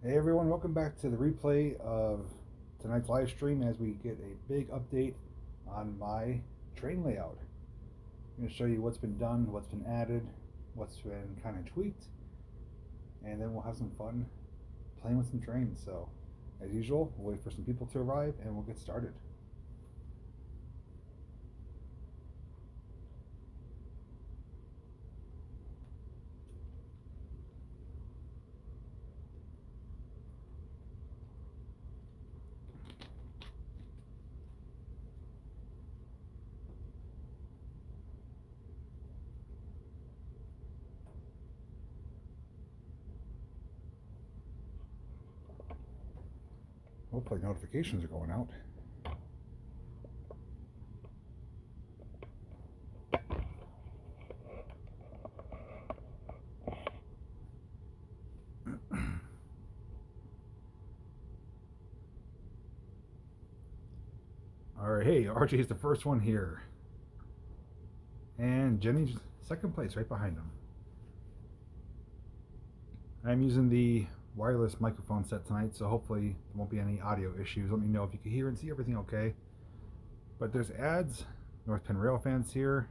Hey everyone, welcome back to the replay of tonight's live stream as we get a big update on my train layout. I'm going to show you what's been done, what's been added, what's been kind of tweaked, and then we'll have some fun playing with some trains. So, as usual, we'll wait for some people to arrive and we'll get started. Hopefully notifications are going out. Alright, hey, RJ's the first one here. And Jenny's second place right behind him. I'm using the wireless microphone set tonight, so hopefully there won't be any audio issues. Let me know if you can hear and see everything okay. But there's ads. North Penn Rail fans here.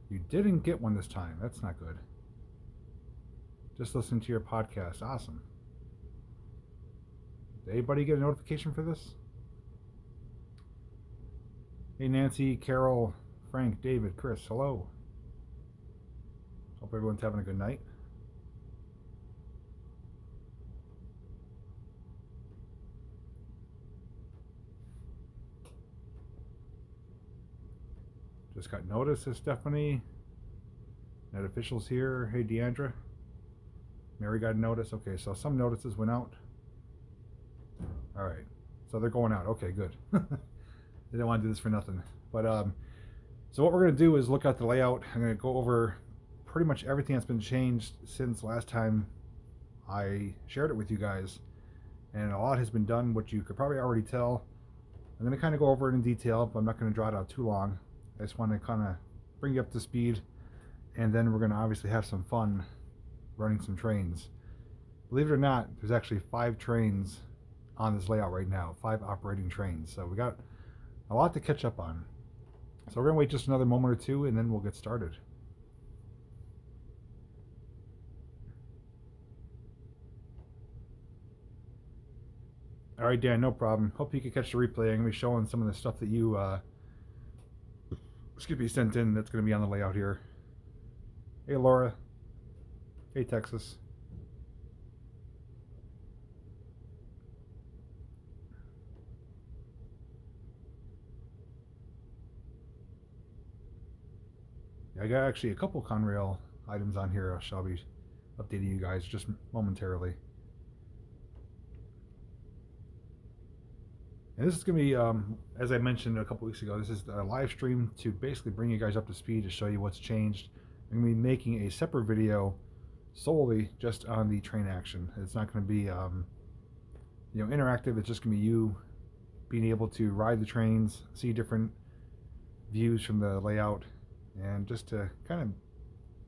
You didn't get one this time. That's not good. Just listen to your podcast. Awesome. Did anybody get a notification for this? Hey Nancy, Carol, Frank, David, Chris, hello. Hope everyone's having a good night. Just got notice, says Stephanie. Net officials here. Hey Deandra. Mary got a notice. Okay, so some notices went out. Alright. So they're going out. Okay, good. They didn't want to do this for nothing. But so what we're going to do is look at the layout. I'm going to go over pretty much everything that's been changed since last time I shared it with you guys. And a lot has been done, which you could probably already tell. I'm going to kind of go over it in detail, but I'm not going to draw it out too long. I just want to kind of bring you up to speed, and then we're going to obviously have some fun running some trains. Believe it or not, there's actually 5 trains on this layout right now, 5 operating trains. So we got a lot to catch up on. So we're going to wait just another moment or two, and then we'll get started. All right, Dan, no problem. Hope you can catch the replay. I'm going to be showing some of the stuff that you sent in that's going to be on the layout here. Hey, Laura. Hey, Texas. Yeah, I got actually a couple Conrail items on here. I shall be updating you guys just momentarily. And this is going to be, as I mentioned a couple weeks ago, this is a live stream to basically bring you guys up to speed to show you what's changed. I'm going to be making a separate video solely just on the train action. It's not going to be, interactive. It's just going to be you being able to ride the trains, see different views from the layout, and just to kind of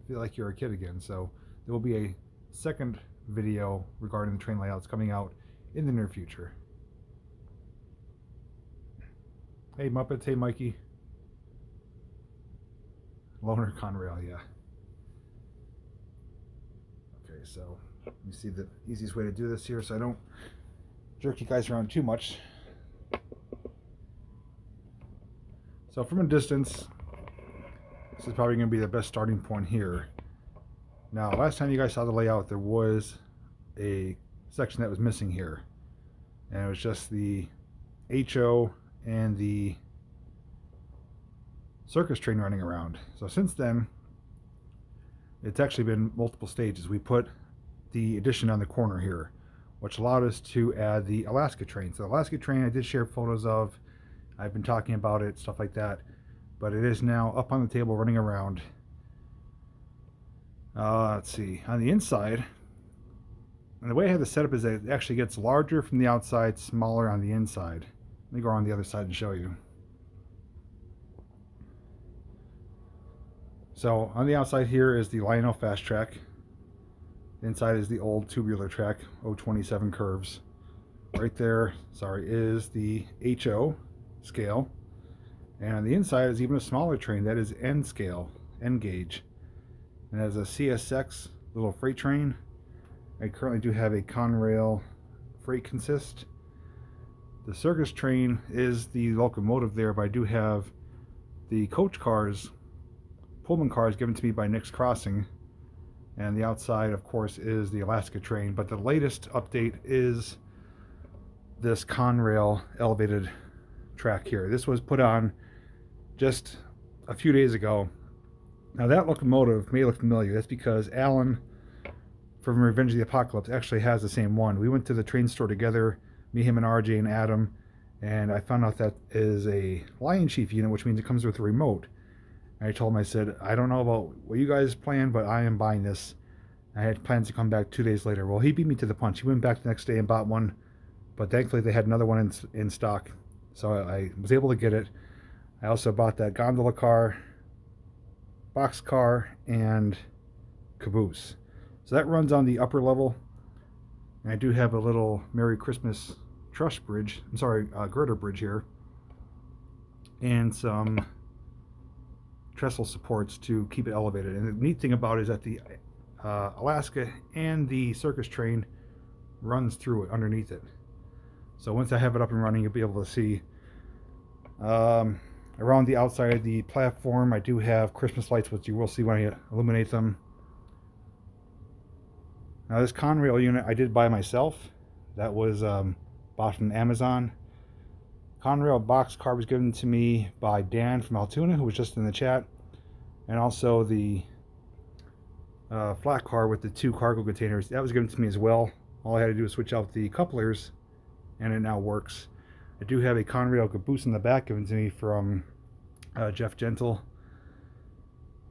feel like you're a kid again. So there will be a second video regarding the train layouts coming out in the near future. Hey Muppets, hey Mikey. Loner Conrail, yeah. Okay, so let me see the easiest way to do this here so I don't jerk you guys around too much. So from a distance, this is probably going to be the best starting point here. Now, last time you guys saw the layout, there was a section that was missing here. And it was just the HO and the circus train running around. So since then, it's actually been multiple stages. We put the addition on the corner here, which allowed us to add the Alaska train. So the Alaska train I did share photos of. I've been talking about it, stuff like that. But it is now up on the table running around. Let's see, on the inside, and the way I have this set up is that it actually gets larger from the outside, smaller on the inside. Let me go on the other side and show you. So on the outside here is the Lionel Fast Track. Inside is the old tubular track, 027 curves. Right there, sorry, is the HO scale. And on the inside is even a smaller train. That is N scale, N gauge. And as a CSX little freight train, I currently do have a Conrail freight consist. The circus train is the locomotive there, but I do have the coach cars, Pullman cars given to me by Nick's Crossing. And the outside, of course, is the Alaska train. But the latest update is this Conrail elevated track here. This was put on just a few days ago. Now that locomotive may look familiar. That's because Alan from Revenge of the Apocalypse actually has the same one. We went to the train store together, me, him, and RJ and Adam, and I found out that is a Lion Chief unit, which means it comes with a remote. I told him, I said, I don't know about what you guys plan, but I am buying this. I had plans to come back 2 days later. Well, he beat me to the punch. He went back the next day and bought one, but thankfully they had another one in stock. So I was able to get it. I also bought that gondola car, box car, and caboose. So that runs on the upper level. And I do have a little Merry Christmas truss bridge, girder bridge here. And some trestle supports to keep it elevated. And the neat thing about it is that the Alaska and the circus train runs through it underneath it. So once I have it up and running, you'll be able to see around the outside of the platform. I do have Christmas lights, which you will see when I illuminate them. Now this Conrail unit I did buy myself. That was bought from Amazon. Conrail box car was given to me by Dan from Altoona, who was just in the chat, and also the flat car with the 2 cargo containers. That was given to me as well. All I had to do was switch out the couplers, and it now works. I do have a Conrail caboose in the back given to me from Jeff Gentle.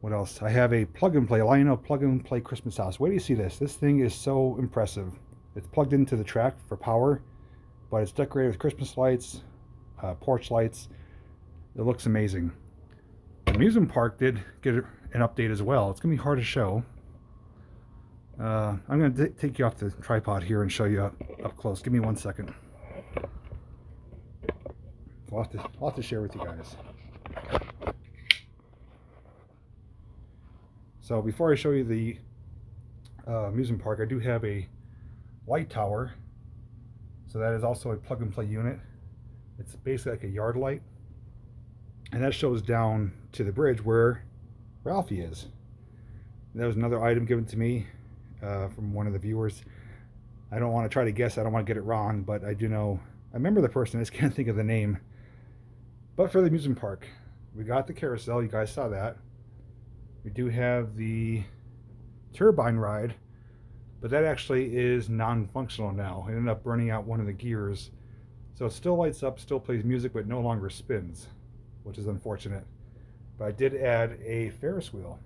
What else? I have a plug-and-play, Lionel plug-and-play Christmas house. Wait till you see this. This thing is so impressive. It's plugged into the track for power, but it's decorated with Christmas lights, porch lights. It looks amazing. The Amusement Park did get an update as well. It's going to be hard to show. I'm going to take you off the tripod here and show you up close. Give me 1 second. A lot to share with you guys. So before I show you the amusement park, I do have a light tower. So that is also a plug-and-play unit. It's basically like a yard light. And that shows down to the bridge where Ralphie is. And that was another item given to me from one of the viewers. I don't want to try to guess. I don't want to get it wrong, but I do know. I remember the person. I just can't think of the name. But for the amusement park, we got the carousel. You guys saw that. We do have the turbine ride, but that actually is non-functional now. It ended up burning out one of the gears. So it still lights up, still plays music, but no longer spins, which is unfortunate. But I did add a Ferris wheel.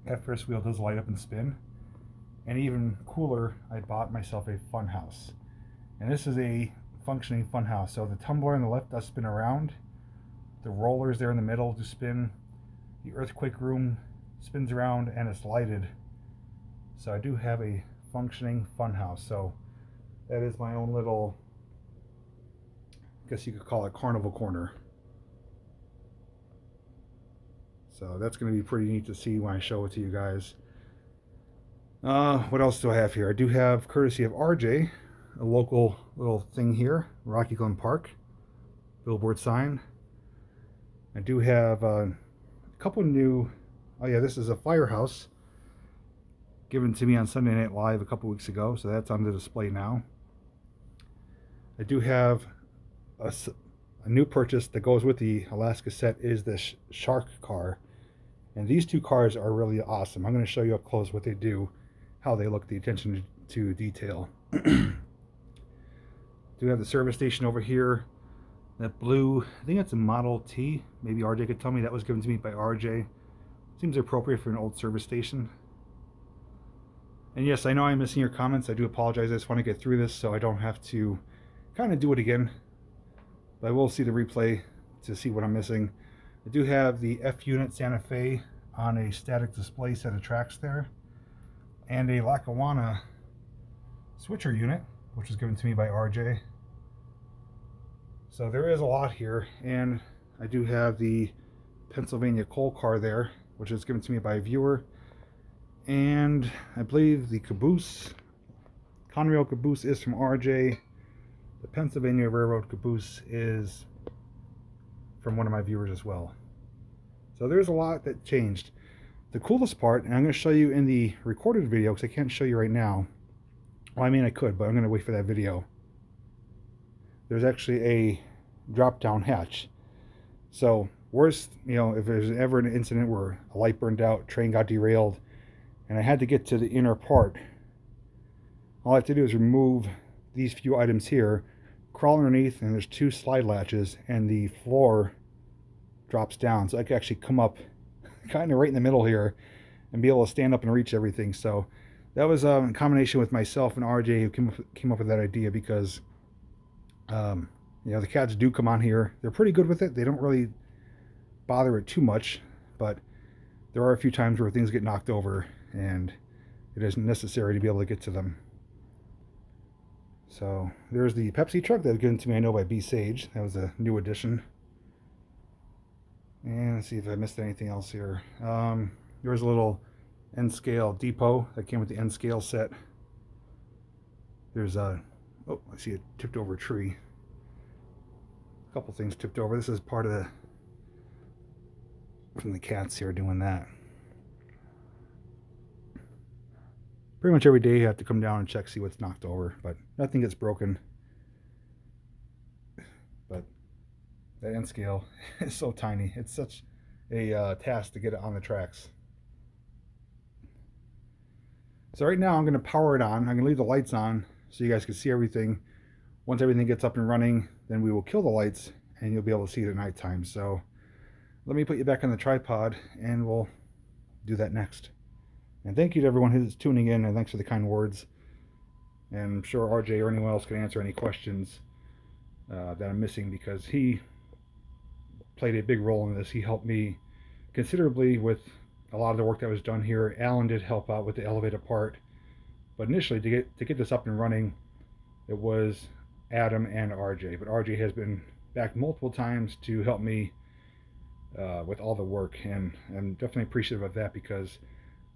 That Ferris wheel does light up and spin. And even cooler, I bought myself a fun house. And this is a functioning fun house. So the tumbler on the left does spin around. The rollers there in the middle do spin. The earthquake room spins around and it's lighted. So I do have a functioning fun house. So that is my own little, I guess you could call it carnival corner. So that's going to be pretty neat to see when I show it to you guys. What else do I have here? I do have, courtesy of RJ, a local little thing here, Rocky Glen Park, billboard sign. I do have a couple new, oh yeah, this is a firehouse given to me on Sunday Night Live a couple weeks ago, so that's on the display now. I do have a new purchase that goes with the Alaska set is this shark car, and these two cars are really awesome. I'm going to show you up close what they do, how they look, the attention to detail. Do have the service station over here. That blue, I think that's a Model T. Maybe RJ could tell me. That was given to me by RJ. Seems appropriate for an old service station. And yes, I know I'm missing your comments. I do apologize. I just want to get through this so I don't have to kind of do it again. But I will see the replay to see what I'm missing. I do have the F unit Santa Fe on a static display set of tracks there. and a Lackawanna switcher unit, which was given to me by RJ. So there is a lot here, and I do have the Pennsylvania coal car there, which is given to me by a viewer, and I believe the caboose, Conrail caboose, is from RJ. The Pennsylvania Railroad caboose is from one of my viewers as well. So there's a lot that changed. The coolest part, and I'm going to show you in the recorded video because I can't show you right now. Well, I mean I could, but I'm going to wait for that video. There's actually a drop-down hatch. So worst, you know, if there's ever an incident where a light burned out, train got derailed, and I had to get to the inner part, all I have to do is remove these few items here, crawl underneath, and there's two slide latches, and the floor drops down, so I can actually come up kind of right in the middle here and be able to stand up and reach everything. So that was a combination with myself and RJ who came up with that idea, because you know, the cats do come on here. They're pretty good with it. They don't really bother it too much, but there are a few times where things get knocked over and it isn't necessary to be able to get to them. So there's the Pepsi truck that was given to me, I know, by B Sage. That was a new addition. And let's see if I missed anything else here. There's a little N-scale depot that came with the N-scale set. There's a, oh, I see it tipped over a tree. A couple things tipped over. This is part of the, from the cats here doing that. Pretty much every day you have to come down and check, see what's knocked over, but nothing gets broken. But that end scale is so tiny. It's such a task to get it on the tracks. So right now I'm going to power it on. I'm going to leave the lights on so you guys can see everything. Once everything gets up and running, then we will kill the lights and you'll be able to see it at nighttime. So let me put you back on the tripod and we'll do that next. And thank you to everyone who's tuning in, and thanks for the kind words. And I'm sure RJ or anyone else can answer any questions that I'm missing, because he played a big role in this. He helped me considerably with a lot of the work that was done here. Alan did help out with the elevator part, but initially to get this up and running, it was Adam and RJ. But RJ has been back multiple times to help me with all the work, and I'm definitely appreciative of that, because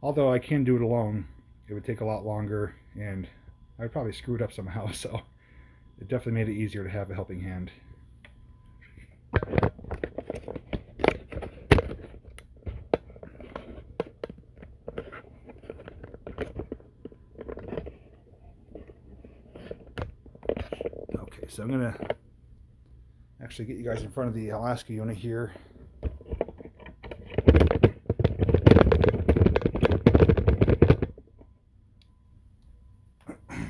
although I can do it alone, it would take a lot longer and I'd probably screw it up somehow, so it definitely made it easier to have a helping hand. Okay, so I'm going to actually get you guys in front of the Alaska unit here.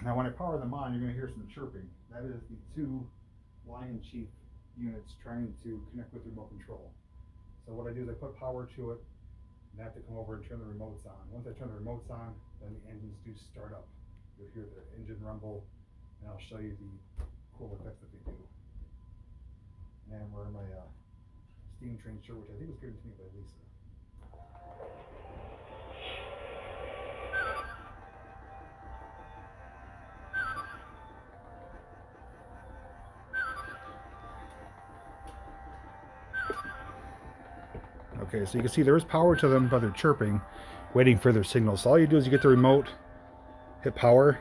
Now when I power them on, you're going to hear some chirping. That is the two Lion Chief units trying to connect with the remote control. So what I do is I put power to it, and I have to come over and turn the remotes on. Once I turn the remotes on, then the engines do start up. You'll hear the engine rumble, and I'll show you the cool effects that they do. And I'm wearing my steam train shirt, which I think was given to me by Lisa. Okay, so you can see there is power to them, but they're chirping, waiting for their signal. So all you do is you get the remote, hit power.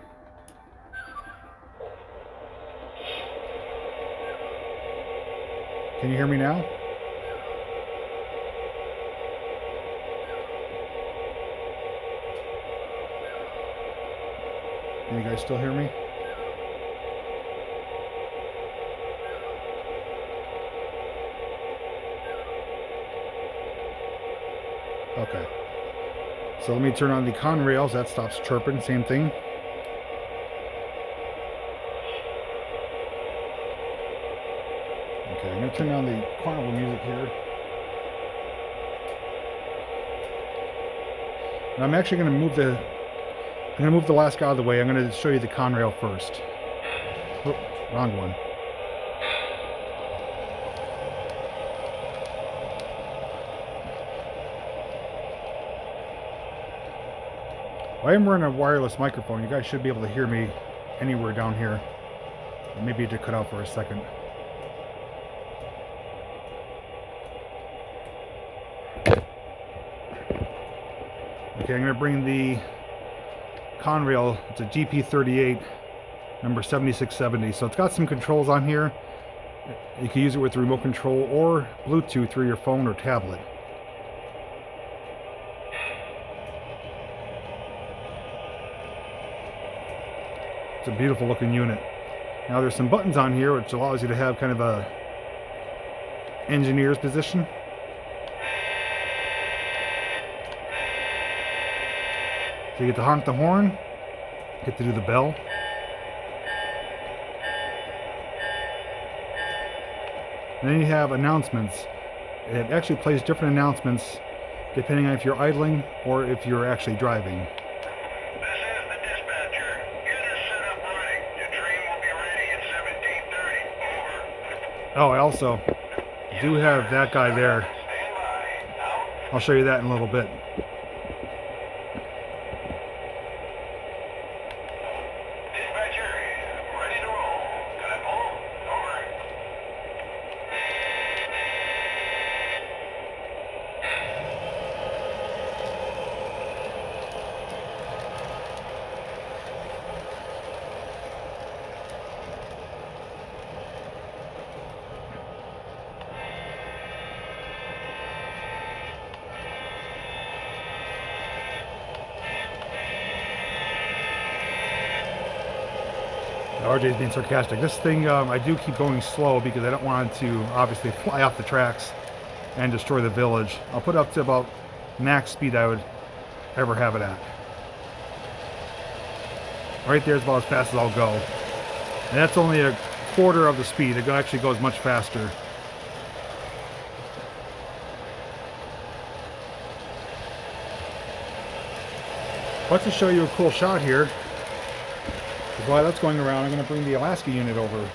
Can you hear me now? Can you guys still hear me? Okay, so let me turn on the con rails. That stops chirping, same thing. Okay, I'm going to turn on the carnival music here. And I'm actually going to move the last guy out of the way. I'm going to show you the con rail first. Oh, wrong one. I am wearing a wireless microphone. You guys should be able to hear me anywhere down here. Maybe it did cut out for a second. Okay, I'm going to bring the Conrail. It's a GP38, number 7670. So it's got some controls on here. You can use it with remote control or Bluetooth through your phone or tablet. It's a beautiful looking unit. Now there's some buttons on here which allows you to have kind of a engineer's position. So you get to honk the horn, get to do the bell. And then you have announcements. It actually plays different announcements depending on if you're idling or if you're actually driving. Oh, I also do have that guy there. I'll show you that in a little bit. RJ's being sarcastic. This thing, I do keep going slow because I don't want it to obviously fly off the tracks and destroy the village. I'll put it up to about max speed I would ever have it at. Right there is about as fast as I'll go. And that's only a quarter of the speed. It actually goes much faster. Let's just show you a cool shot here. While that's going around, I'm going to bring the Alaska unit over.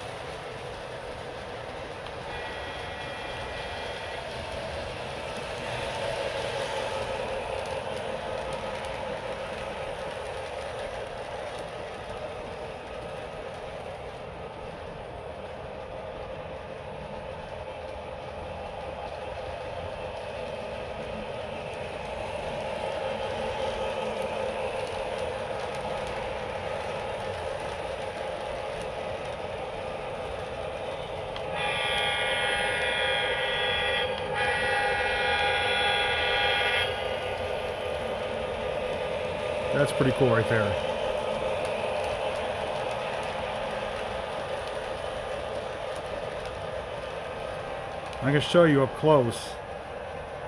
That's pretty cool right there. I'm going to show you up close.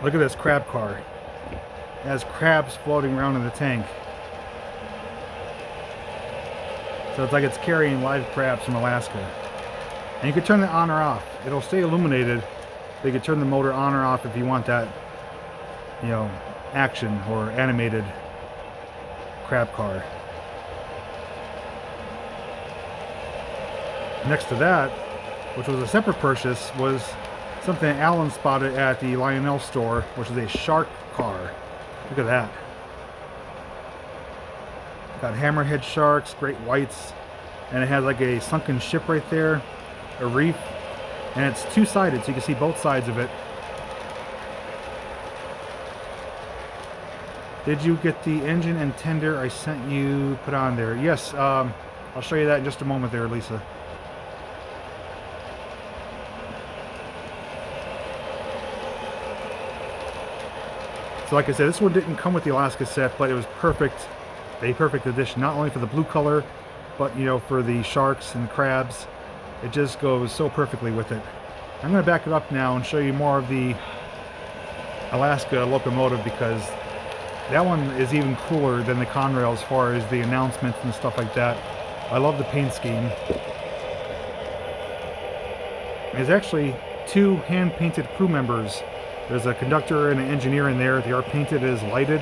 Look at this crab car. It has crabs floating around in the tank. So it's like it's carrying live crabs from Alaska. And you can turn it on or off. It'll stay illuminated, but you can turn the motor on or off if you want that, you know, action or animated crab car. Next to that, which was a separate purchase, was something Alan spotted at the Lionel store, which is a shark car. Look at that. Got hammerhead sharks, great whites, and it has like a sunken ship right there, a reef, and it's two-sided so you can see both sides of it. Did you get the engine and tender I sent you put on there? Yes, I'll show you that in just a moment there, Lisa. So like I said, this one didn't come with the Alaska set, but it was perfect, a perfect addition, not only for the blue color, but you know, for the sharks and crabs. It just goes so perfectly with it. I'm going to back it up now and show you more of the Alaska Locomotive, because that one is even cooler than the Conrail as far as the announcements and stuff like that. I love the paint scheme. There's actually two hand-painted crew members. There's a conductor and an engineer in there. They are painted as lighted.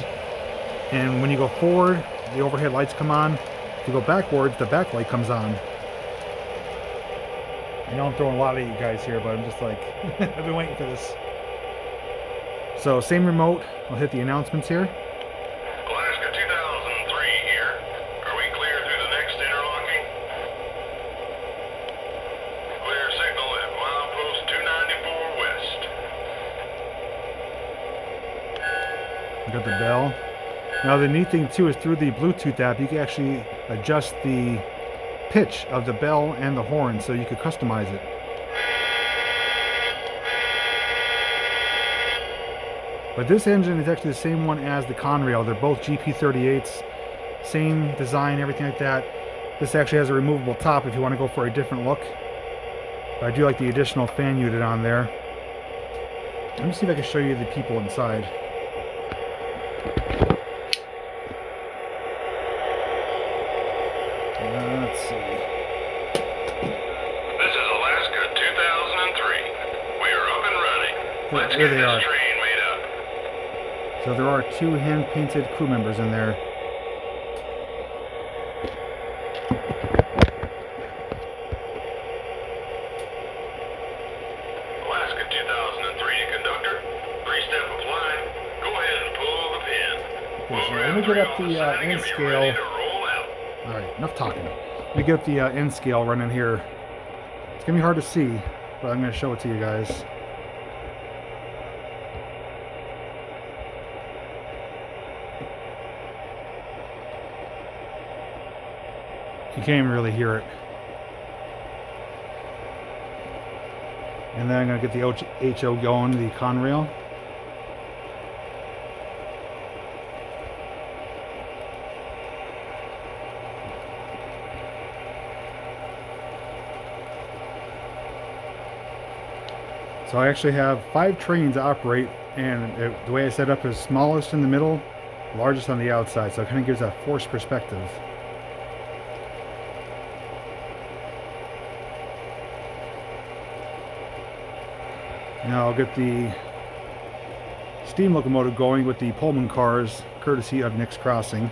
And when you go forward, the overhead lights come on. If you go backwards, the backlight comes on. I know I'm throwing a lot at you guys here, but I'm just like, I've been waiting for this. So, same remote. I'll hit the announcements here. Alaska 2003 Got the bell. Now the neat thing too is through the Bluetooth app, you can actually adjust the pitch of the bell and the horn, so you could customize it. But this engine is actually the same one as the Conrail. They're both GP38s, same design, everything like that. This actually has a removable top if you want to go for a different look. But I do like the additional fan unit on there. Let me see if I can show you the people inside. Let's see. This is Alaska 2003. We are up and running. Let's Here get they this are. train made up. So there are 2 hand-painted crew members in there. Alaska 2003 conductor. 3-step apply. Go ahead and pull the pin. Okay, so let me get up the end scale. Alright, enough talking. Let me get up the end scale running here. It's going to be hard to see, but I'm going to show it to you guys. You can't even really hear it. And then I'm going to get the HO going, the Conrail. So I actually have 5 trains to operate, and the way I set up is smallest in the middle, largest on the outside, so it kind of gives that forced perspective. Now I'll get the steam locomotive going with the Pullman cars, courtesy of Nick's Crossing.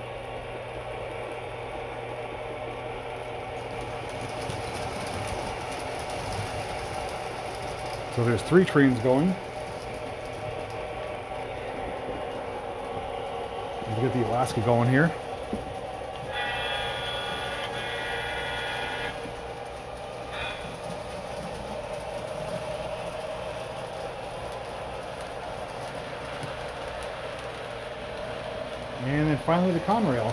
So there's 3 trains going. We'll get the Alaska going here. And then finally the Conrail.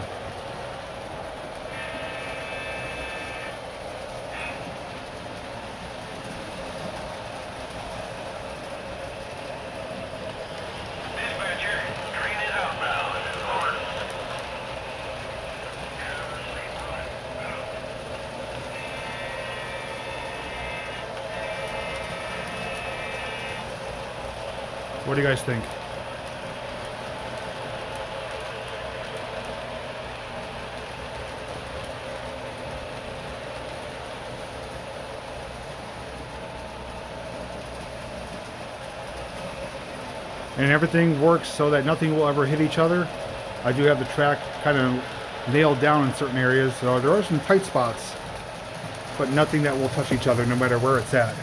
What do you guys think? And everything works so that nothing will ever hit each other. I do have the track kind of nailed down in certain areas, so there are some tight spots, but nothing that will touch each other no matter where it's at.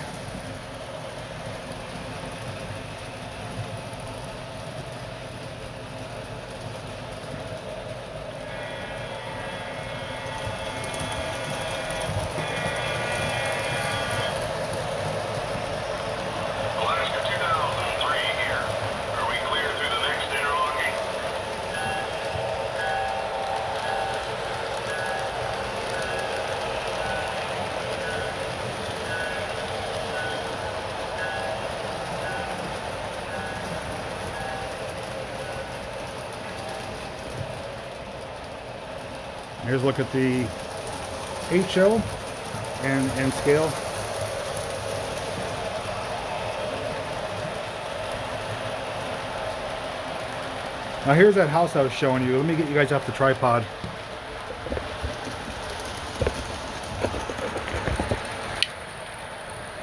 Here's a look at the HO and scale. Now here's that house I was showing you. Let me get you guys off the tripod.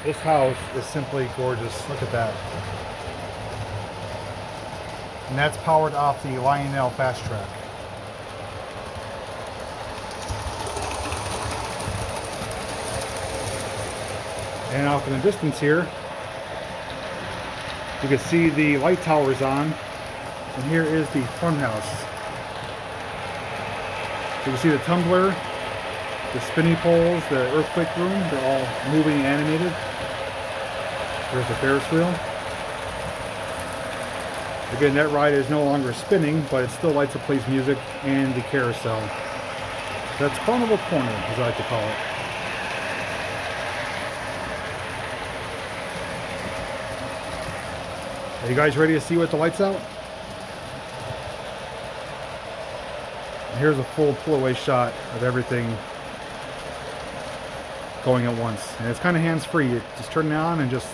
This house is simply gorgeous. Look at that. And that's powered off the Lionel Fast Track. And off in the distance here, you can see the light towers on, and here is the fun house. You can see the tumbler, the spinny poles, the earthquake room, they're all moving and animated. There's the Ferris wheel. Again, that ride is no longer spinning, but it still lights up, plays music, and the carousel. That's Carnival Corner, as I like to call it. Are you guys ready to see what the lights out? Here's a full pull-away shot of everything going at once. And it's kind of hands-free. You just turn it on and just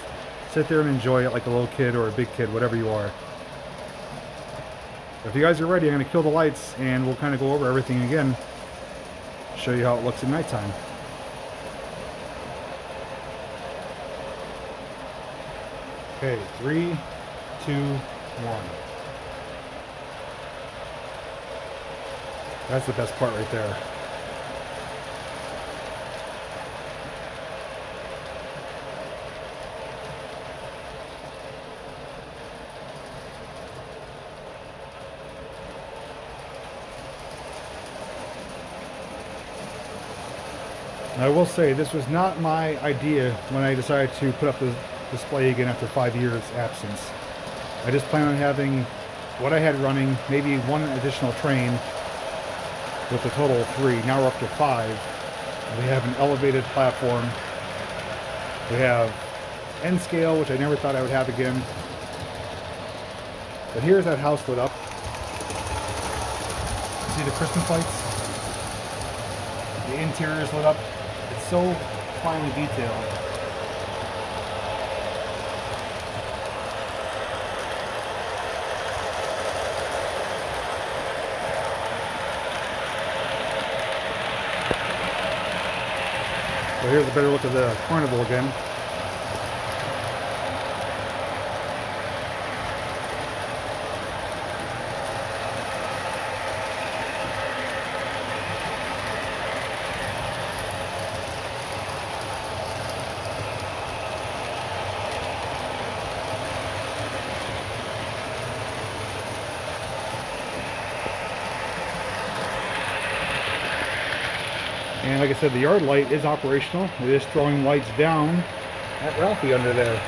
sit there and enjoy it like a little kid or a big kid, whatever you are. If you guys are ready, I'm going to kill the lights and we'll kind of go over everything again. Show you how it looks at nighttime. Okay, 3, 2, 1. That's the best part right there. I will say this was not my idea when I decided to put up the display again after 5 years absence. I just plan on having what I had running, maybe one additional train with a total of 3. Now we're up to 5. We have an elevated platform. We have N scale, which I never thought I would have again. But here's that house lit up. See the Christmas lights? The interior is lit up. It's so finely detailed. So here's a better look of the carnival again. And like I said, the yard light is operational. It is throwing lights down at Ralphie under there,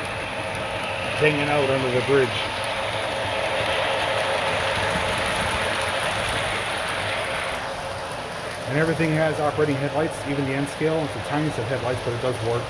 hanging out under the bridge. And everything has operating headlights, even the N scale. It's the tiniest of headlights, but it does work.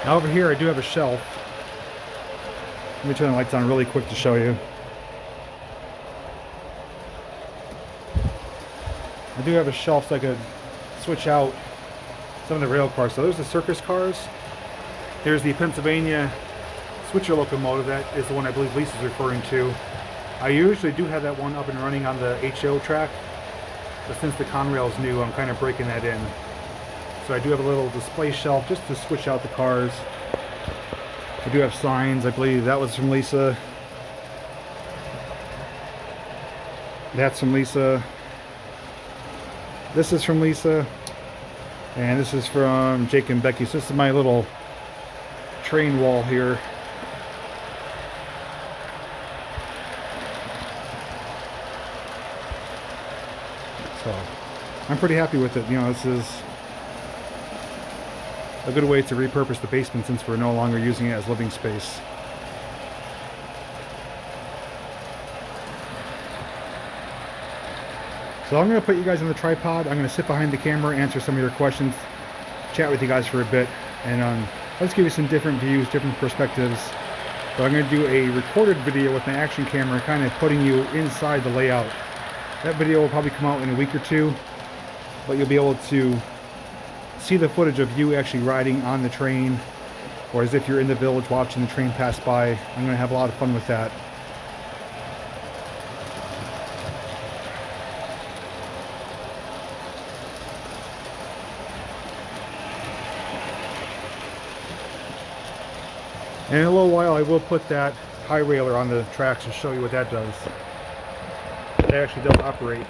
Now over here I do have a shelf. Let me turn the lights on really quick to show you. I do have a shelf so I could switch out some of the rail cars. So there's the circus cars. Here's the Pennsylvania switcher locomotive. That is the one I believe Lisa's referring to. I usually do have that one up and running on the HO track, but since the Conrail's new, I'm kind of breaking that in. So I do have a little display shelf just to switch out the cars. I do have signs. I believe that was from Lisa. That's from Lisa. This is from Lisa. And this is from Jake and Becky. So this is my little train wall here. So I'm pretty happy with it. You know, this is a good way to repurpose the basement since we're no longer using it as living space. So I'm going to put you guys on the tripod. I'm going to sit behind the camera, answer some of your questions, chat with you guys for a bit, and let's give you some different views, different perspectives. So I'm going to do a recorded video with my action camera, kind of putting you inside the layout. That video will probably come out in a week or 2, but you'll be able to see the footage of you actually riding on the train, or as if you're in the village watching the train pass by. I'm going to have a lot of fun with that. And in a little while I will put that high railer on the tracks and show you what that does. It actually does operate.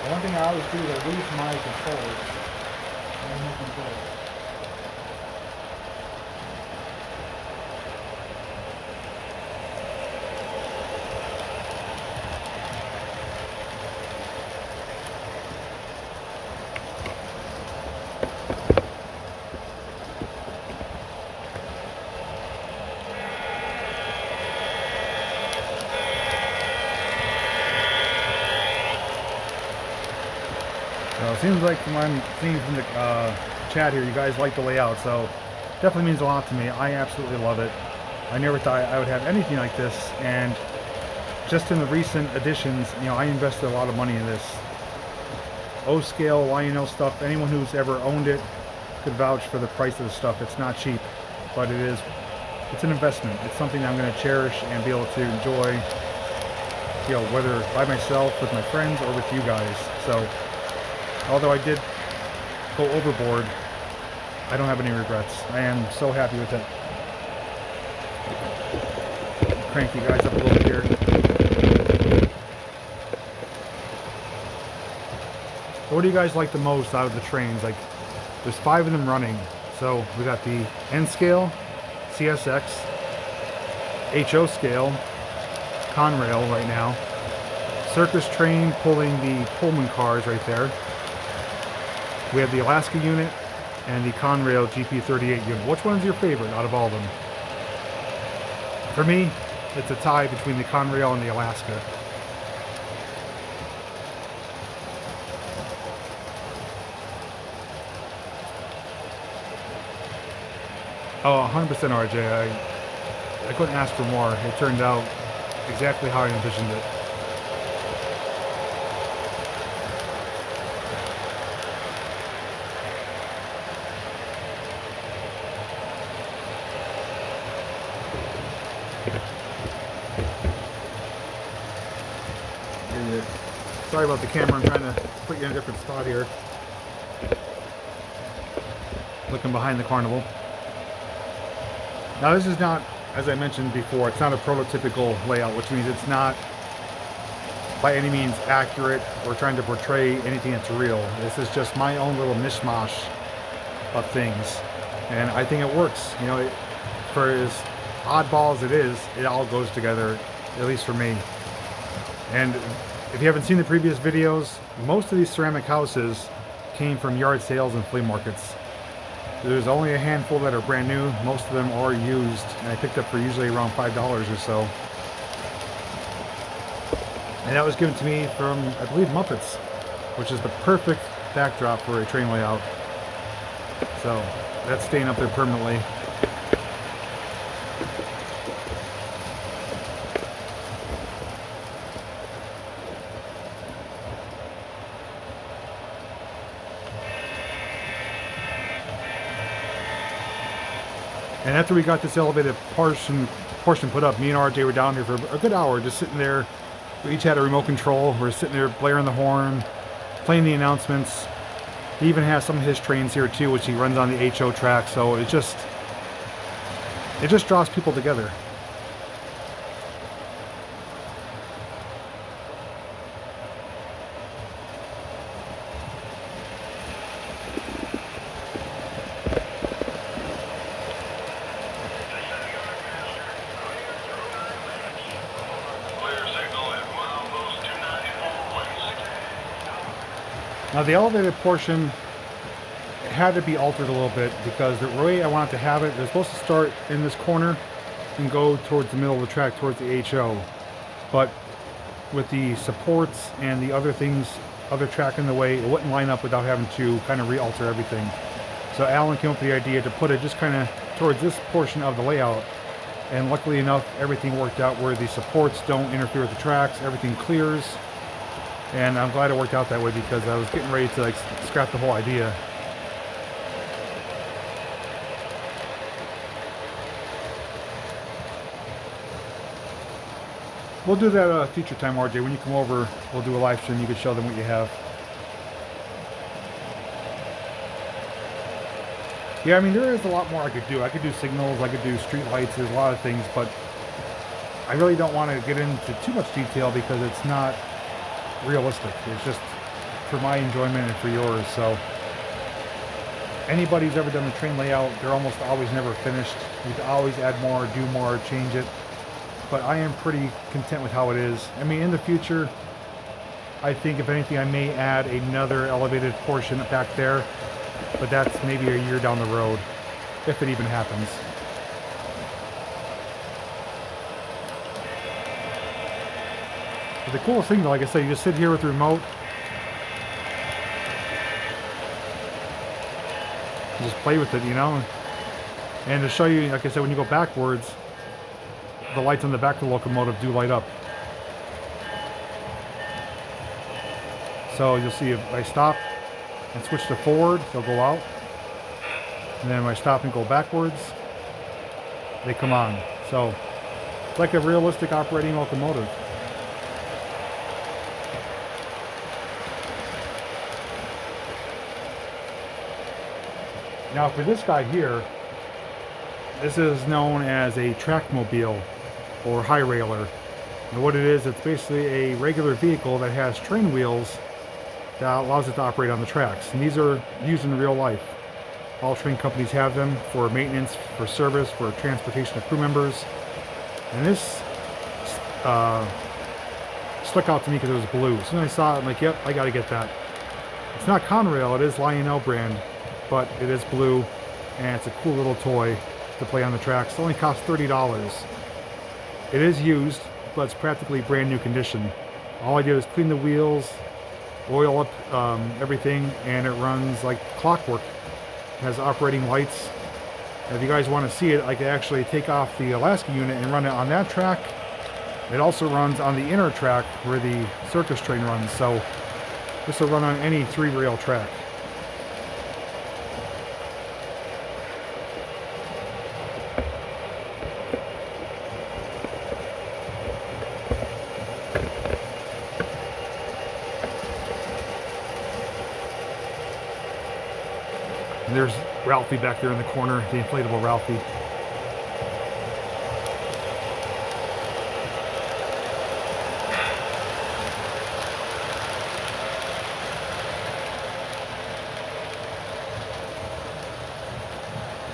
The one thing I always do is I lose my controllers. I have no control. It seems like from what I'm seeing from the chat here, you guys like the layout, so definitely means a lot to me. I absolutely love it. I never thought I would have anything like this, and just in the recent additions, you know, I invested a lot of money in this. O-scale, YNL stuff, anyone who's ever owned it could vouch for the price of the stuff. It's not cheap, but it's an investment. It's something I'm going to cherish and be able to enjoy, you know, whether by myself, with my friends, or with you guys. So although I did go overboard, I don't have any regrets. I am so happy with it. Crank you guys up a little bit here. So what do you guys like the most out of the trains? Like, there's 5 of them running. So we got the N scale, CSX, HO scale, Conrail right now, circus train pulling the Pullman cars right there. We have the Alaska unit and the Conrail GP38 unit. Which one's your favorite out of all of them? For me, it's a tie between the Conrail and the Alaska. Oh, 100% RJ. I couldn't ask for more. It turned out exactly how I envisioned it. Sorry about the camera, I'm trying to put you in a different spot here. Looking behind the carnival. Now this is not, as I mentioned before, it's not a prototypical layout, which means it's not by any means accurate or trying to portray anything that's real. This is just my own little mishmash of things. And I think it works. You know, for as oddball as it is, it all goes together, at least for me. And if you haven't seen the previous videos, most of these ceramic houses came from yard sales and flea markets. There's only a handful that are brand new. Most of them are used, and I picked up for usually around $5 or so. And that was given to me from, I believe, Muppets, which is the perfect backdrop for a train layout. So that's staying up there permanently. And after we got this elevated portion put up, me and RJ were down here for a good hour, just sitting there. We each had a remote control. We're sitting there blaring the horn, playing the announcements. He even has some of his trains here too, which he runs on the HO track. So it just draws people together. Now the elevated portion had to be altered a little bit because the way I wanted to have it, they're supposed to start in this corner and go towards the middle of the track, towards the HO. But with the supports and the other things, other track in the way, it wouldn't line up without having to kind of re-alter everything. So Alan came up with the idea to put it just kind of towards this portion of the layout. And luckily enough, everything worked out where the supports don't interfere with the tracks, everything clears. And I'm glad it worked out that way because I was getting ready to like scrap the whole idea. We'll do that future time, RJ. When you come over, we'll do a live stream. You can show them what you have. Yeah, I mean, there is a lot more I could do. I could do signals, I could do street lights, there's a lot of things, but I really don't want to get into too much detail because it's not realistic. It's just, for my enjoyment and for yours. So anybody who's ever done the train layout, they're almost always never finished. You can always add more, do more, change it. But I am pretty content with how it is. I mean, in the future, I think if anything I may add another elevated portion back there, but that's maybe a year down the road, if it even happens. But the coolest thing though, like I said, you just sit here with the remote, you just play with it, you know? And to show you, like I said, when you go backwards, the lights on the back of the locomotive do light up. So you'll see if I stop and switch to forward, they'll go out. And then when I stop and go backwards, they come on. So it's like a realistic operating locomotive. Now for this guy here, this is known as a trackmobile or high railer. And what it is, it's basically a regular vehicle that has train wheels that allows it to operate on the tracks. And these are used in real life. All train companies have them for maintenance, for service, for transportation of crew members. And this stuck out to me because it was blue. As soon as I saw it, I'm like, yep, I gotta get that. It's not Conrail, it is Lionel brand, but it is blue, and it's a cool little toy to play on the tracks. It only costs $30. It is used, but it's practically brand new condition. All I did was clean the wheels, oil up everything, and it runs like clockwork. It has operating lights. If you guys want to see it, I could actually take off the Alaska unit and run it on that track. It also runs on the inner track where the circus train runs, so this will run on any 3-rail track. And there's Ralphie back there in the corner, the inflatable Ralphie.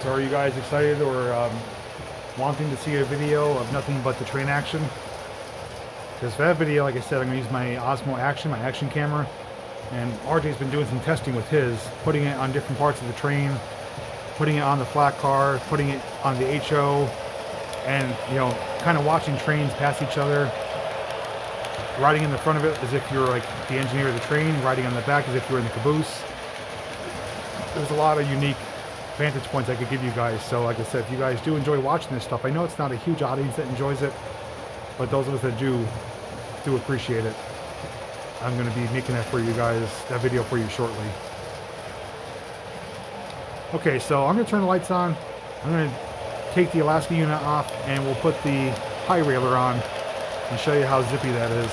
So are you guys excited or wanting to see a video of nothing but the train action? Because for that video, like I said, I'm going to use my Osmo Action, my action camera. And RJ's been doing some testing with his, putting it on different parts of the train, putting it on the flat car, putting it on the HO, and, you know, kind of watching trains pass each other, riding in the front of it as if you're like the engineer of the train, riding on the back as if you're in the caboose. There's a lot of unique vantage points I could give you guys. So like I said, if you guys do enjoy watching this stuff, I know it's not a huge audience that enjoys it, but those of us that do appreciate it. I'm going to be making that for you guys, that video for you shortly. Okay, so I'm going to turn the lights on. I'm going to take the Alaska unit off, and we'll put the high railer on and show you how zippy that is.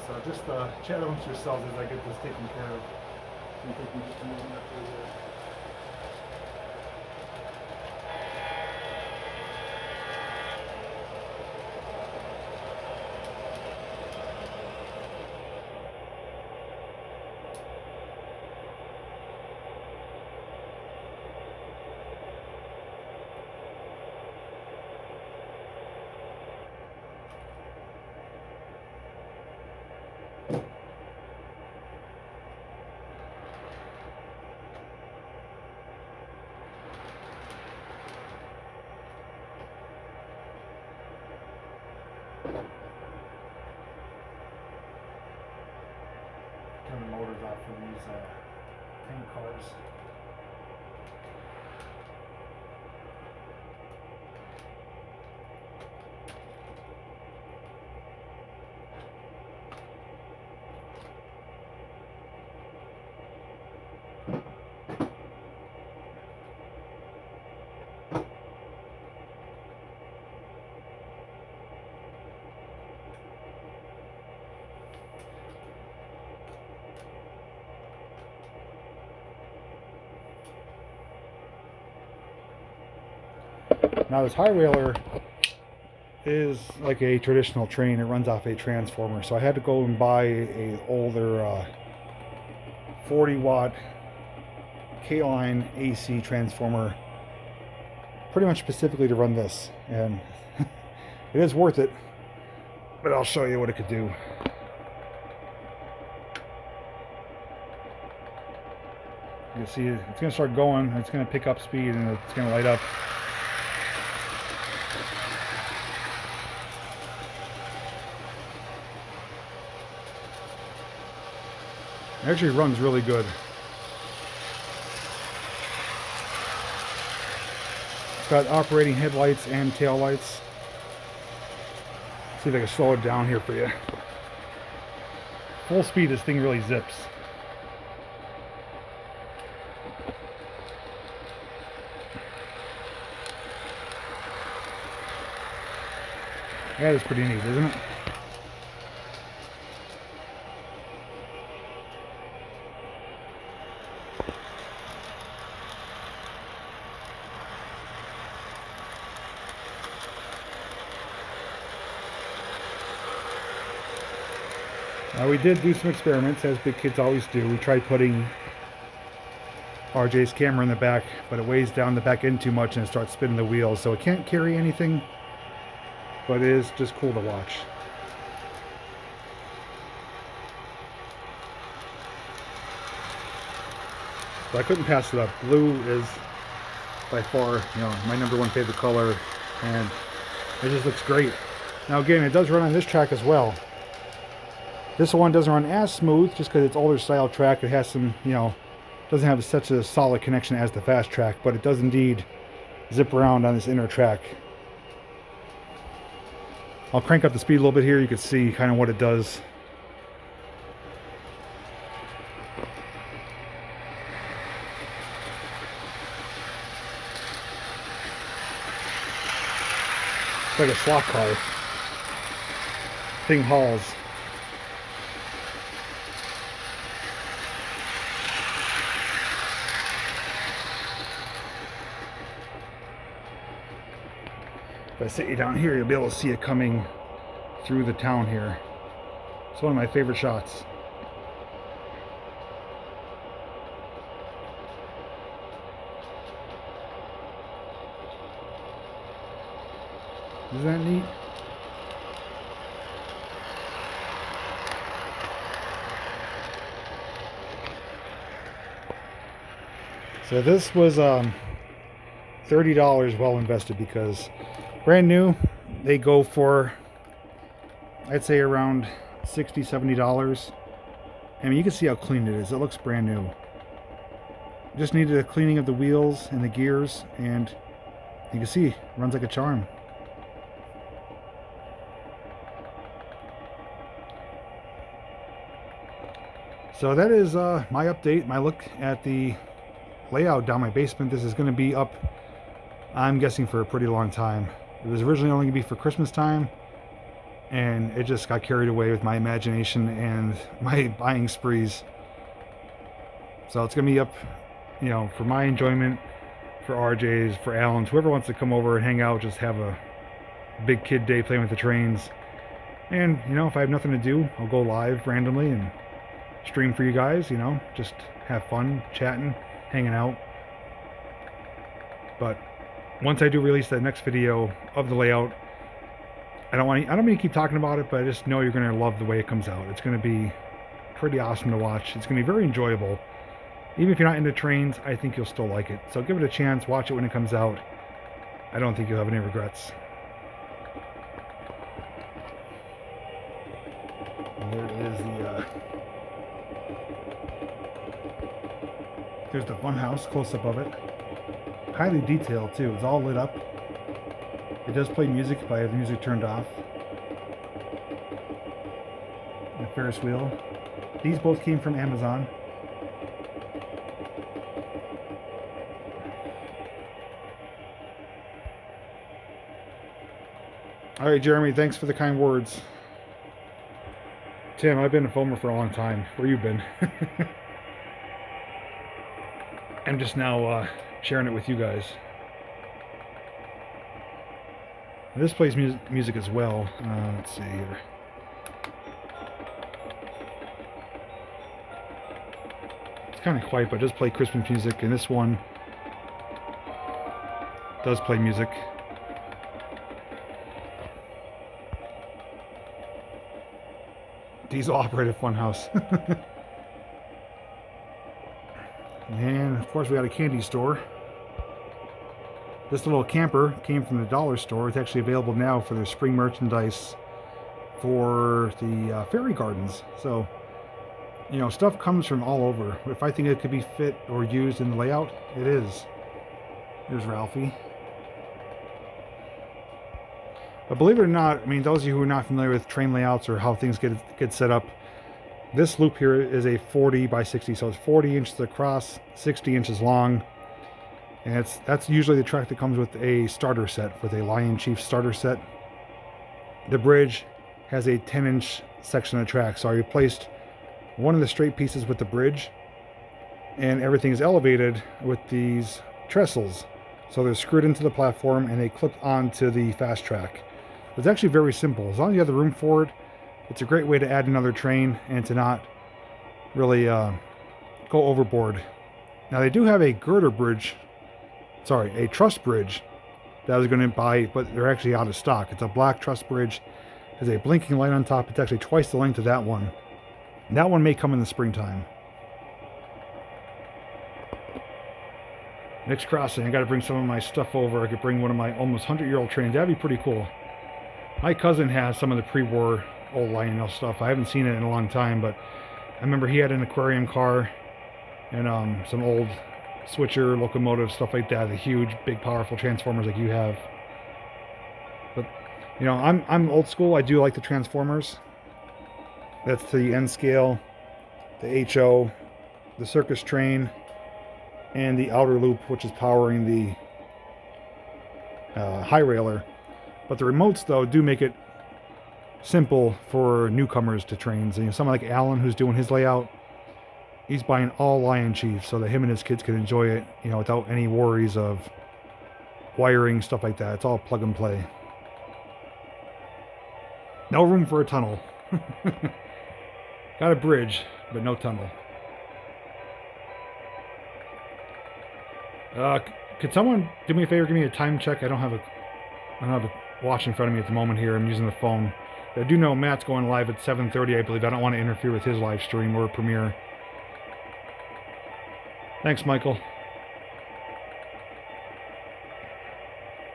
So just chat amongst yourselves as I get this taken care of. It's gonna take me just a moment after this. Turn the motors off for these tank cars. Now this high railer is like a traditional train. It runs off a transformer, so I had to go and buy a older 40 watt K-line AC transformer, pretty much specifically to run this, and it is worth it, but I'll show you what it could do. You can see it's going to start going, it's going to pick up speed, and it's going to light up. It actually runs really good. It's got operating headlights and tail lights. See if I can slow it down here for you. Full speed, this thing really zips. That is pretty neat, isn't it? We did do some experiments, as big kids always do. We tried putting RJ's camera in the back, but it weighs down the back end too much and it starts spinning the wheels, so it can't carry anything, but it is just cool to watch. So I couldn't pass it up. Blue is by far, my #1 favorite color, and it just looks great. Now again, it does run on this track as well. This one doesn't run as smooth just because it's older style track. It has some, doesn't have such a solid connection as the fast track, but it does indeed zip around on this inner track. I'll crank up the speed a little bit here. You can see kind of what it does. It's like a slot car. Thing hauls. If I sit you down here, you'll be able to see it coming through the town here. It's one of my favorite shots. Isn't that neat? So this was $30 well invested, because brand new they go for, I'd say, around $60, $70. I mean, you can see how clean it is. It looks brand new. Just needed a cleaning of the wheels and the gears, and you can see it runs like a charm. So that is my update, my look at the layout down my basement. This is going to be up, I'm guessing, for a pretty long time. It was originally only going to be for Christmas time, and it just got carried away with my imagination and my buying sprees. So it's going to be up, for my enjoyment, for RJ's, for Alan's, whoever wants to come over and hang out, just have a big kid day playing with the trains. And, if I have nothing to do, I'll go live randomly and stream for you guys, just have fun, chatting, hanging out. But once I do release that next video of the layout, I don't mean to keep talking about it, but I just know you're going to love the way it comes out. It's going to be pretty awesome to watch. It's going to be very enjoyable. Even if you're not into trains, I think you'll still like it. So give it a chance, watch it when it comes out. I don't think you'll have any regrets. And there is there's the fun house close up of it. Highly detailed too. It's all lit up. It does play music, but I have the music turned off. And the Ferris wheel. These both came from Amazon. All right, Jeremy, thanks for the kind words. Tim, I've been a foamer for a long time. Where you been? I'm just now sharing it with you guys. This plays music as well. Let's see here. It's kind of quiet, but it does play Christmas music, and this one does play music. Diesel operated funhouse. And of course we got a candy store. This little camper came from the dollar store. It's actually available now for their spring merchandise for the fairy gardens. So, you know, stuff comes from all over. If I think it could be fit or used in the layout, it is. Here's Ralphie. But believe it or not, I mean, those of you who are not familiar with train layouts or how things get set up, this loop here is a 40 by 60, so it's 40 inches across, 60 inches long. And that's usually the track that comes with a starter set, with a Lion Chief starter set. The bridge has a 10-inch section of track, so I replaced one of the straight pieces with the bridge, and everything is elevated with these trestles. So they're screwed into the platform and they clip onto the fast track. It's actually very simple. As long as you have the room for it, it's a great way to add another train and to not really go overboard. Now they do have a girder bridge, sorry, a truss bridge that I was going to buy, but they're actually out of stock. It's a black truss bridge. Has a blinking light on top. It's actually twice the length of that one. And that one may come in the springtime. Next crossing, I got to bring some of my stuff over. I could bring one of my almost 100-year-old trains. That'd be pretty cool. My cousin has some of the pre-war old Lionel stuff. I haven't seen it in a long time, but I remember he had an aquarium car and some old switcher, locomotive, stuff like that. The huge, big, powerful transformers like you have. But you know, I'm old school. I do like the transformers. That's to the N scale, the HO, the circus train, and the outer loop, which is powering the high railer. But the remotes, though, do make it simple for newcomers to trains. And, you know, someone like Alan, who's doing his layout, he's buying all Lion Chiefs so that him and his kids can enjoy it, you know, without any worries of wiring, stuff like that. It's all plug and play. No room for a tunnel. Got a bridge, but no tunnel. Could someone do me a favor, give me a time check? I don't have a watch in front of me at the moment here. I'm using the phone. I do know Matt's going live at 7:30, I believe. I don't want to interfere with his live stream or premiere. Thanks, Michael.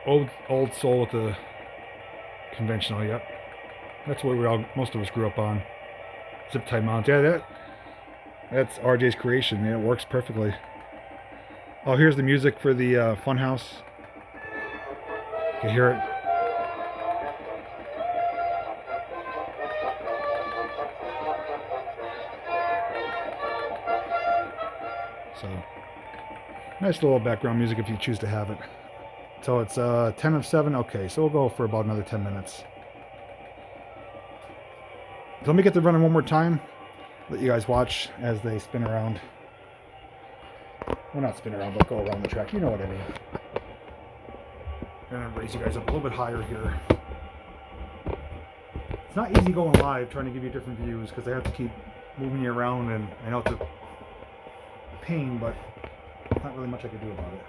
Old soul with the conventional, yep. That's what most of us grew up on. Zip tie mount. Yeah, that's RJ's creation. Yeah, it works perfectly. Oh, here's the music for the funhouse. You can hear it. So, nice little background music if you choose to have it. So it's 10 of 7. Okay, so we'll go for about another 10 minutes. So let me get the running one more time. Let you guys watch as they spin around. Well, not spin around, but go around the track. You know what I mean. I'm going to raise you guys up a little bit higher here. It's not easy going live, trying to give you different views, because I have to keep moving you around, and I know it's a pain, but there's not really much I can do about it.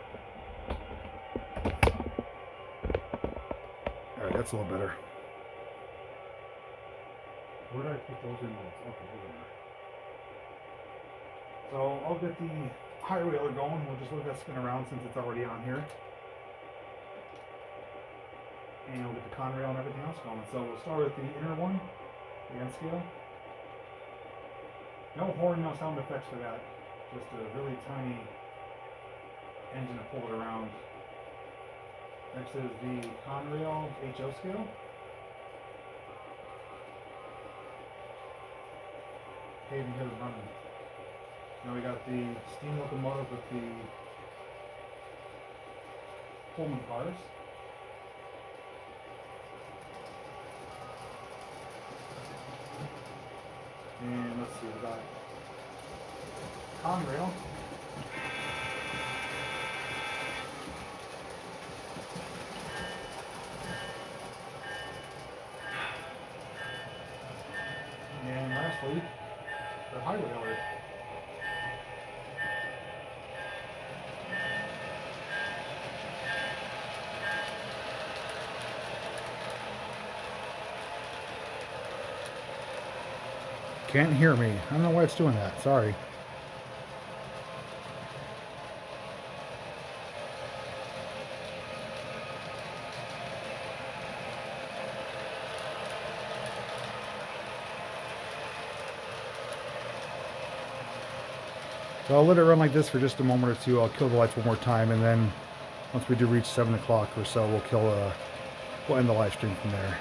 Alright, that's a little better. Where did I put those remotes? Okay, here they are. So I'll get the high railer going. We'll just let that spin around since it's already on here. And we'll get the Conrail and everything else going. So we'll start with the inner one, the N scale. No horn, no sound effects for that. Just a really tiny engine to pull it around. Next is the Conrail HO scale. Okay, we get it running. Now we got the steam locomotive with the Pullman cars. And let's see, we got Conrail. Billy. The highway alert. Can't hear me. I don't know why it's doing that. Sorry. So I'll let it run like this for just a moment or two. I'll kill the lights one more time, and then once we do reach 7 o'clock or so, we'll end the live stream from there.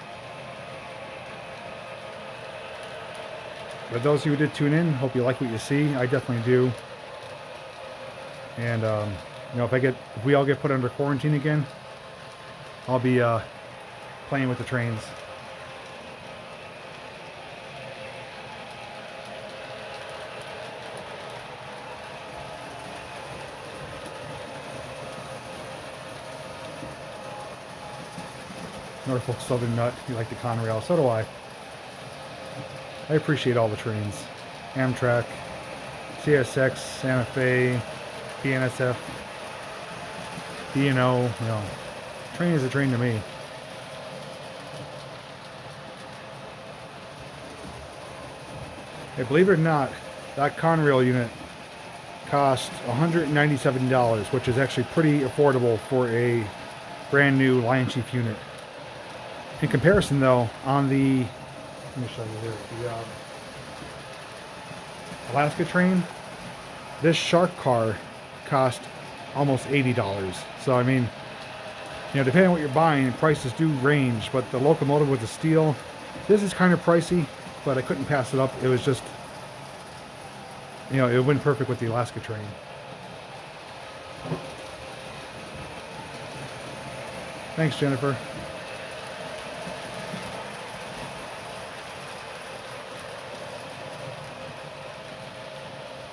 But those of you who did tune in, hope you like what you see. I definitely do. And you know, if we all get put under quarantine again, I'll be playing with the trains. Norfolk Southern Nut, you like the Conrail, so do I. I appreciate all the trains. Amtrak, CSX, Santa Fe, BNSF, B&O, you know, train is a train to me. Hey, believe it or not, that Conrail unit cost $197, which is actually pretty affordable for a brand new Lion Chief unit. In comparison, though, on the, let me show you here, the Alaska train, this Shark car cost almost $80. So, I mean, you know, depending on what you're buying, prices do range, but the Locomotive with the steel, this is kind of pricey, but I couldn't pass it up. It was just, you know, it went perfect with the Alaska train. Thanks, Jennifer.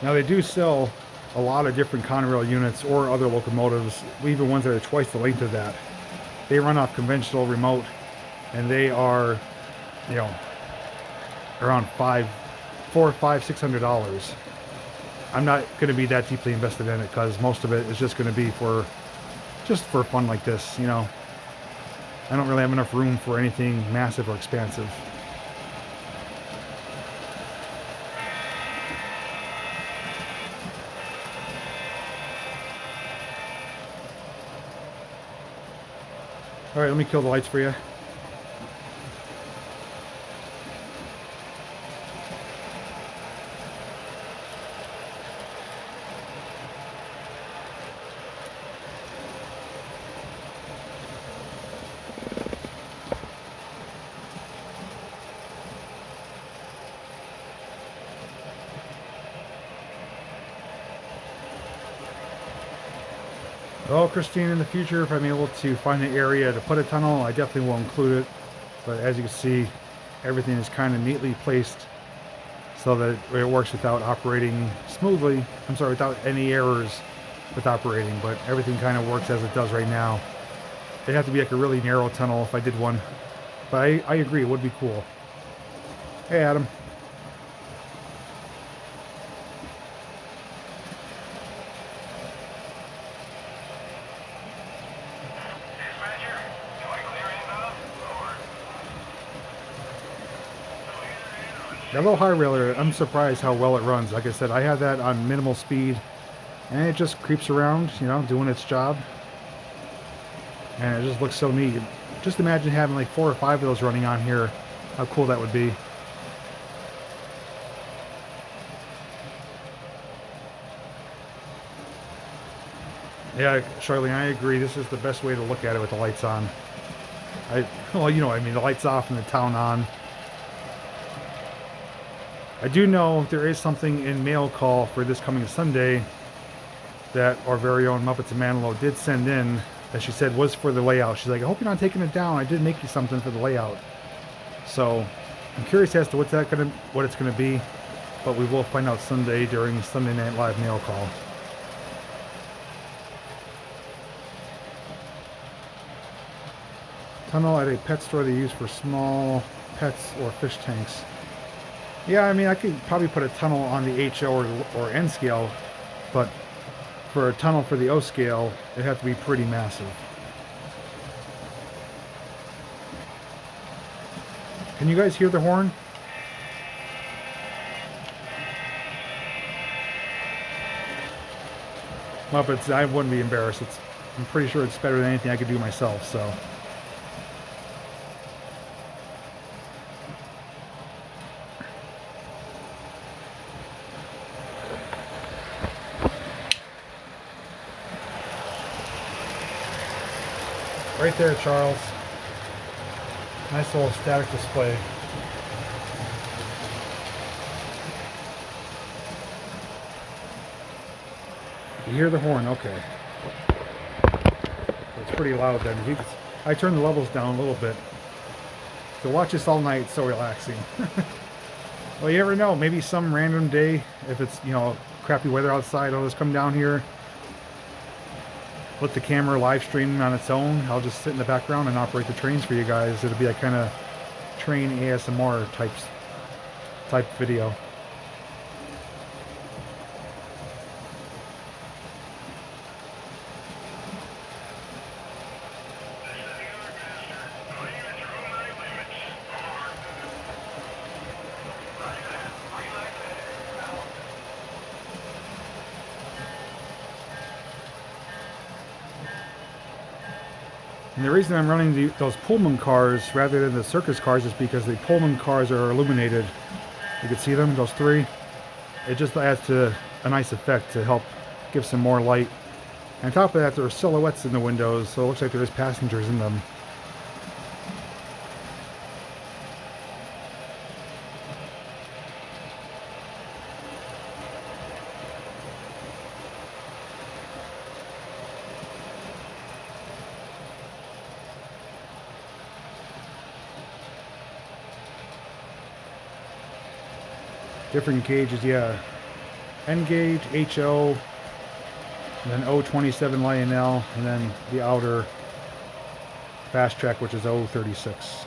Now they do sell a lot of different Conrail units or other locomotives, even ones that are twice the length of that. They run off conventional remote, and they are, you know, around $400, $500, $600. I'm not going to be that deeply invested in it because most of it is just going to be for fun like this, you know. I don't really have enough room for anything massive or expansive. All right, let me kill the lights for you. Well, Christine, in the future, if I'm able to find an area to put a tunnel, I definitely will include it. But as you can see, everything is kind of neatly placed so that it works without operating smoothly. I'm sorry, without any errors with operating, but everything kind of works as it does right now. It'd have to be like a really narrow tunnel if I did one. But I agree, it would be cool. Hey, Adam. That little high railer, I'm surprised how well it runs. Like I said, I have that on minimal speed, and it just creeps around, you know, doing its job. And it just looks so neat. Just imagine having like 4 or 5 of those running on here. How cool that would be. Yeah, Charlene, I agree. This is the best way to look at it with the lights on. Well, you know what I mean, the lights off and the town on. I do know there is something in mail call for this coming Sunday that our very own Muppets of Manilow did send in, that she said was for the layout. She's like, I hope you're not taking it down. I did make you something for the layout. So I'm curious as to what it's gonna be, but we will find out Sunday during Sunday Night Live mail call. Tunnel at a pet store they use for small pets or fish tanks. Yeah, I mean, I could probably put a tunnel on the HO or N scale, but for a tunnel for the O scale, it'd have to be pretty massive. Can you guys hear the horn? Muppets, I wouldn't be embarrassed. I'm pretty sure it's better than anything I could do myself, so. Right there, Charles. Nice little static display. You hear the horn, okay. It's pretty loud then. I turned the levels down a little bit. To watch this all night, it's so relaxing. Well, you never know. Maybe some random day, if it's, you know, crappy weather outside, I'll just come down here, let the camera live stream on its own. I'll just sit in the background and operate the trains for you guys. It'll be a kind of train ASMR type video. And the reason I'm running those Pullman cars rather than the circus cars is because the Pullman cars are illuminated. You can see them, those three. It just adds to a nice effect to help give some more light. And on top of that, there are silhouettes in the windows, so it looks like there's passengers in them. Different gauges, yeah. N gauge, HO, and then O27 Lionel, and then the outer fast track, which is O36.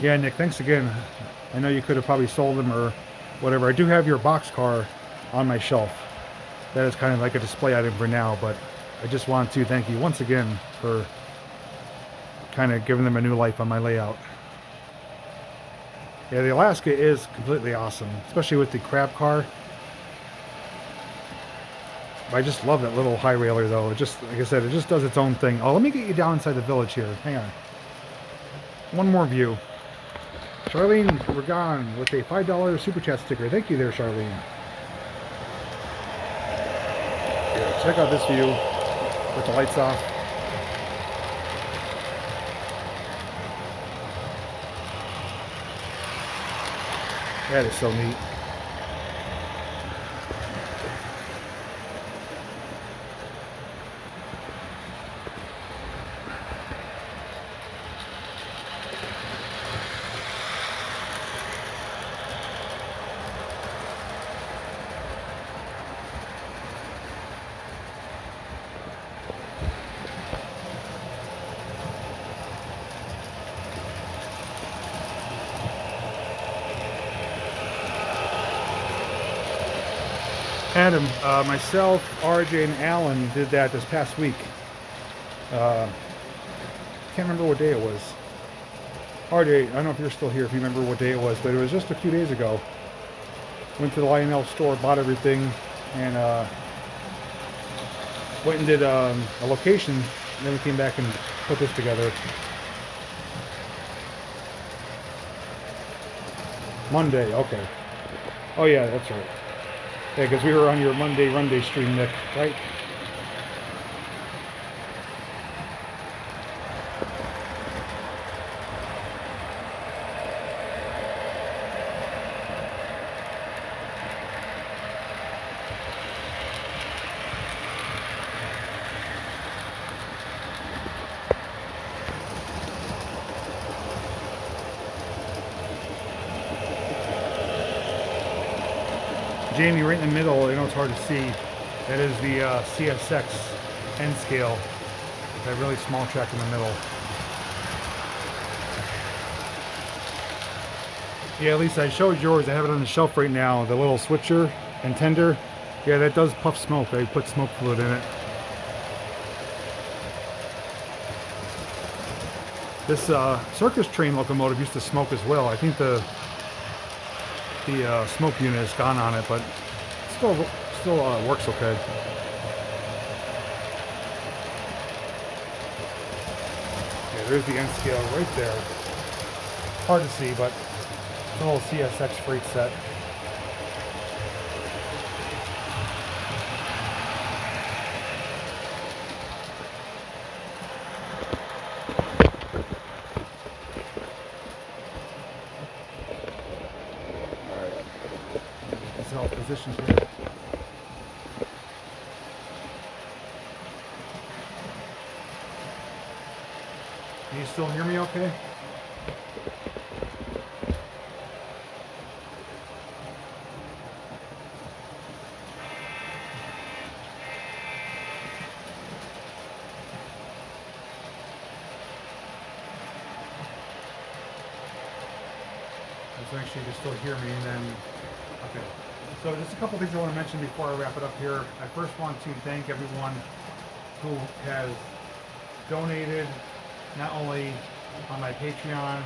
Yeah, Nick, thanks again. I know you could have probably sold them or whatever. I do have your boxcar on my shelf. That is kind of like a display item for now, but I just want to thank you once again for kind of giving them a new life on my layout. Yeah, the Alaska is completely awesome, especially with the crab car. I just love that little high railer though. It just, like I said, it just does its own thing. Oh, let me get you down inside the village here. Hang on. One more view. Charlene Regan with a $5 super chat sticker. Thank you there, Charlene. Yeah, check out this view with the lights off. That is so neat. Adam, myself, RJ, and Alan did that this past week. Can't remember what day it was. RJ, I don't know if you're still here, if you remember what day it was, but it was just a few days ago. Went to the Lionel store, bought everything, and went and did a location, and then we came back and put this together. Monday, okay. Oh yeah, that's right. Yeah, because we were on your Monday Run Day stream, Nick, right? Jamie, right in the middle, I know it's hard to see, that is the CSX N scale, that really small track in the middle. Yeah, Lisa, I showed yours. I have it on the shelf right now. The little switcher and tender. Yeah, that does puff smoke. I put smoke fluid in it. This circus train locomotive used to smoke as well. I think the smoke unit is gone on it, but it still works okay. Yeah, there's the end scale right there. Hard to see, but it's a little CSX freight set. All positioned here. Can you still hear me okay? Let's make sure you can still hear me, and then okay. So just a couple things I want to mention before I wrap it up here. I first want to thank everyone who has donated, not only on my Patreon,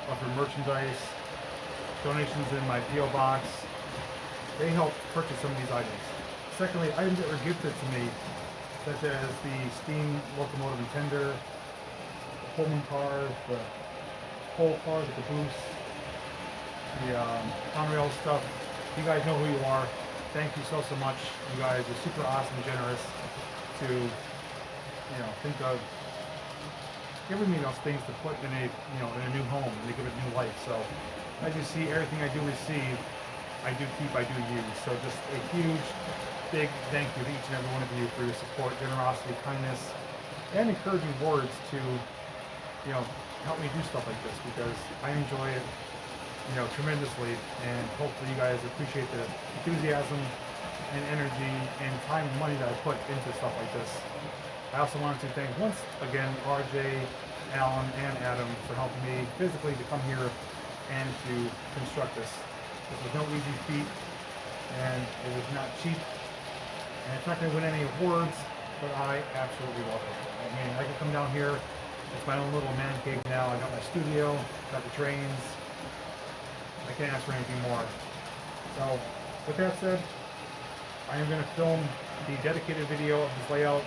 but for merchandise, donations in my P.O. box. They help purchase some of these items. Secondly, items that were gifted to me, such as the steam locomotive and tender, the Pullman cars, the coal cars with the boost, the Conrail stuff. You guys know who you are. Thank you so much. You guys are super awesome and generous to, think of giving me those things to put in a, in a new home and to give it new life. So as you see, everything I do receive, I do keep, I do use. So just a huge, big thank you to each and every one of you for your support, generosity, kindness, and encouraging words to, help me do stuff like this, because I enjoy it tremendously, and hopefully you guys appreciate the enthusiasm and energy and time and money that I put into stuff like this. I also wanted to thank once again RJ, Alan, and Adam for helping me physically to come here and to construct this. This was no easy feat, and it was not cheap, and it's not going to win any awards, but I absolutely love it. I mean, I can come down here, it's my own little man cave now. I got my studio, got the trains. I can't ask for anything more. So, with that said, I am going to film the dedicated video of this layout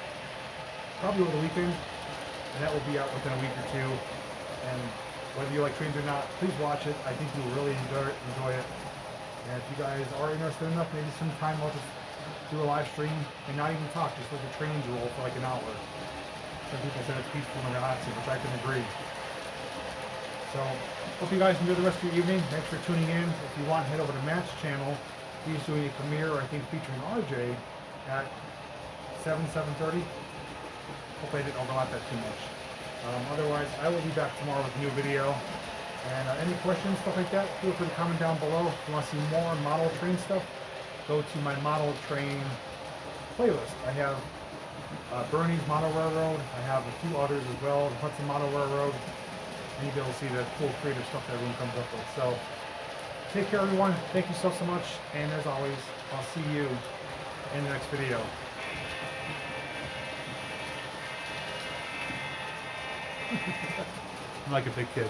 probably over the weekend, and that will be out within a week or two. And whether you like trains or not, please watch it. I think you'll really enjoy it. And if you guys are interested enough, maybe sometime I'll just do a live stream and not even talk, just let the trains roll for like an hour. Some people said it's peaceful and relaxing, which I can agree. So, hope you guys enjoy the rest of your evening. Thanks for tuning in. If you want, head over to Matt's channel. He's doing a premiere, I think, featuring RJ at 7:30. Hope I didn't overlap that too much. Otherwise, I will be back tomorrow with a new video. And any questions, stuff like that, feel free to comment down below. If you want to see more model train stuff, go to my model train playlist. I have Bernie's Model Railroad. I have a few others as well, the Hudson Model Railroad. And you'll be able to see the cool creative stuff that everyone comes up with. So, take care everyone. Thank you so much. And as always, I'll see you in the next video. I'm like a big kid.